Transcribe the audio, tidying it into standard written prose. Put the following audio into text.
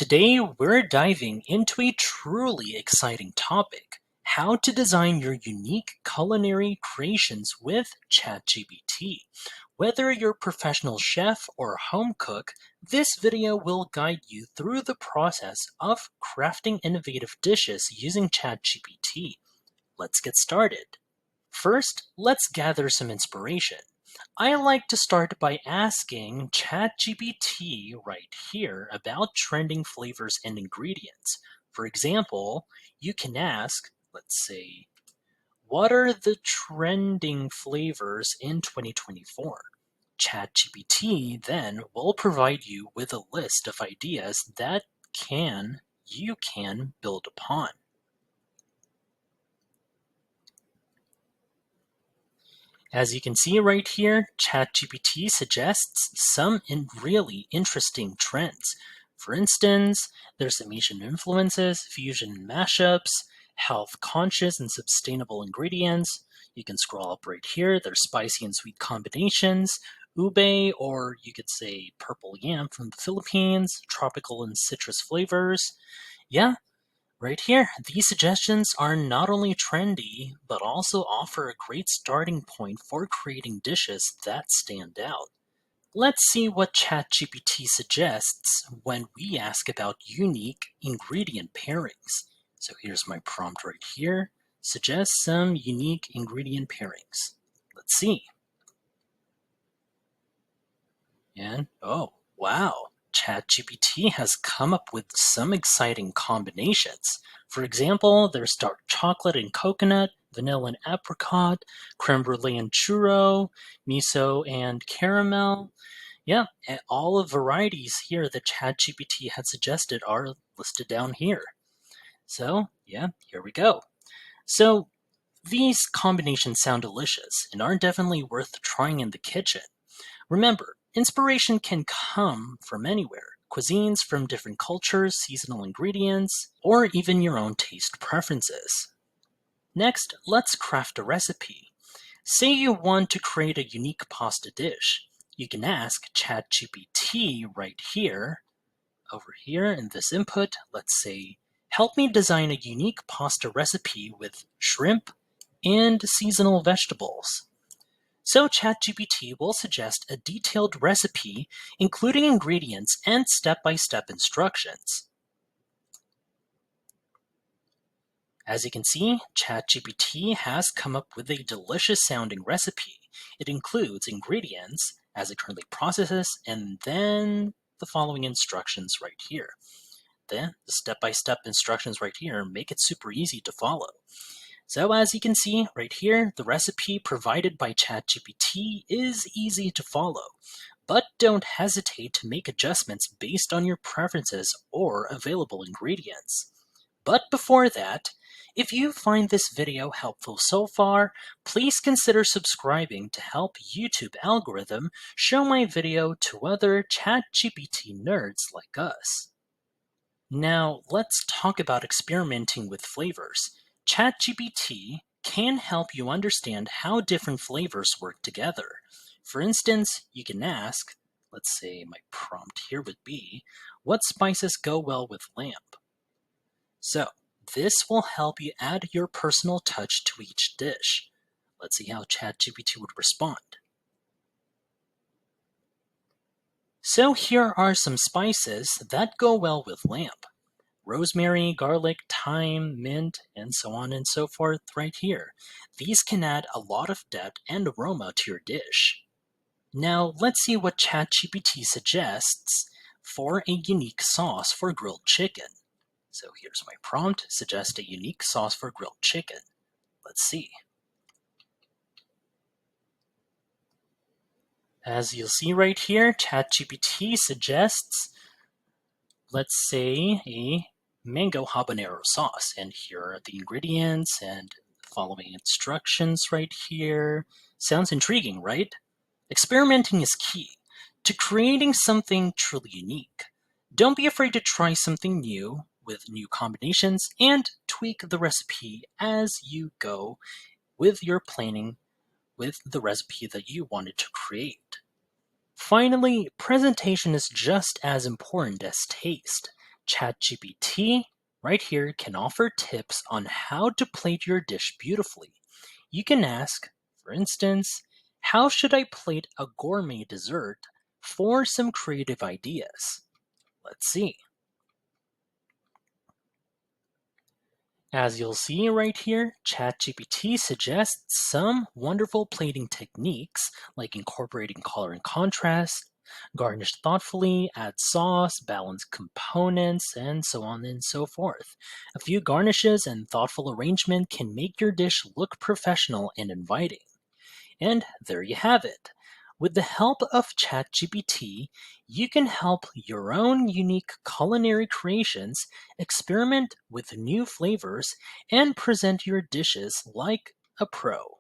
Today, we're diving into a truly exciting topic: how to design your unique culinary creations with ChatGPT. Whether you're a professional chef or home cook, this video will guide you through the process of crafting innovative dishes using ChatGPT. Let's get started. First, let's gather some inspiration. I like to start by asking ChatGPT right here about trending flavors and ingredients. For example, you can ask, let's say, what are the trending flavors in 2024? ChatGPT then will provide you with a list of ideas that you can build upon. As you can see right here, ChatGPT suggests some really interesting trends. For instance, there's some Asian influences, fusion and mashups, health-conscious and sustainable ingredients. You can scroll up right here. There's spicy and sweet combinations, ube, or you could say purple yam from the Philippines, tropical and citrus flavors. Yeah, right here, these suggestions are not only trendy, but also offer a great starting point for creating dishes that stand out. Let's see what ChatGPT suggests when we ask about unique ingredient pairings. So here's my prompt right here. Suggest some unique ingredient pairings. Let's see. And oh, wow, ChatGPT has come up with some exciting combinations. For example, there's dark chocolate and coconut, vanilla and apricot, creme brulee and churro, miso and caramel. Yeah, and all the varieties here that ChatGPT had suggested are listed down here. So, yeah, here we go. So, these combinations sound delicious and are definitely worth trying in the kitchen. Remember, inspiration can come from anywhere: cuisines from different cultures, seasonal ingredients, or even your own taste preferences. Next, let's craft a recipe. Say you want to create a unique pasta dish. You can ask ChatGPT right here, over here in this input, let's say, help me design a unique pasta recipe with shrimp and seasonal vegetables. So ChatGPT will suggest a detailed recipe, including ingredients and step-by-step instructions. As you can see, ChatGPT has come up with a delicious-sounding recipe. It includes ingredients, as it currently processes, and then the following instructions right here. The step-by-step instructions right here make it super easy to follow. So as you can see right here, the recipe provided by ChatGPT is easy to follow, but don't hesitate to make adjustments based on your preferences or available ingredients. But before that, if you find this video helpful so far, please consider subscribing to help YouTube algorithm show my video to other ChatGPT nerds like us. Now, let's talk about experimenting with flavors. ChatGPT can help you understand how different flavors work together. For instance, you can ask, let's say my prompt here would be, what spices go well with lamb? So, this will help you add your personal touch to each dish. Let's see how ChatGPT would respond. So here are some spices that go well with lamb: rosemary, garlic, thyme, mint, and so on and so forth right here. These can add a lot of depth and aroma to your dish. Now let's see what ChatGPT suggests for a unique sauce for grilled chicken. So here's my prompt: suggest a unique sauce for grilled chicken. Let's see. As you'll see right here, ChatGPT suggests, let's say, a mango habanero sauce. And here are the ingredients and following instructions right here. Sounds intriguing, right? Experimenting is key to creating something truly unique. Don't be afraid to try something new with new combinations and tweak the recipe as you go with your planning with the recipe that you wanted to create. Finally, presentation is just as important as taste. ChatGPT right here can offer tips on how to plate your dish beautifully. You can ask, for instance, how should I plate a gourmet dessert for some creative ideas? Let's see. As you'll see right here, ChatGPT suggests some wonderful plating techniques like incorporating color and contrast, garnish thoughtfully, add sauce, balance components, and so on and so forth. A few garnishes and thoughtful arrangement can make your dish look professional and inviting. And there you have it. With the help of ChatGPT, you can help your own unique culinary creations, experiment with new flavors, and present your dishes like a pro.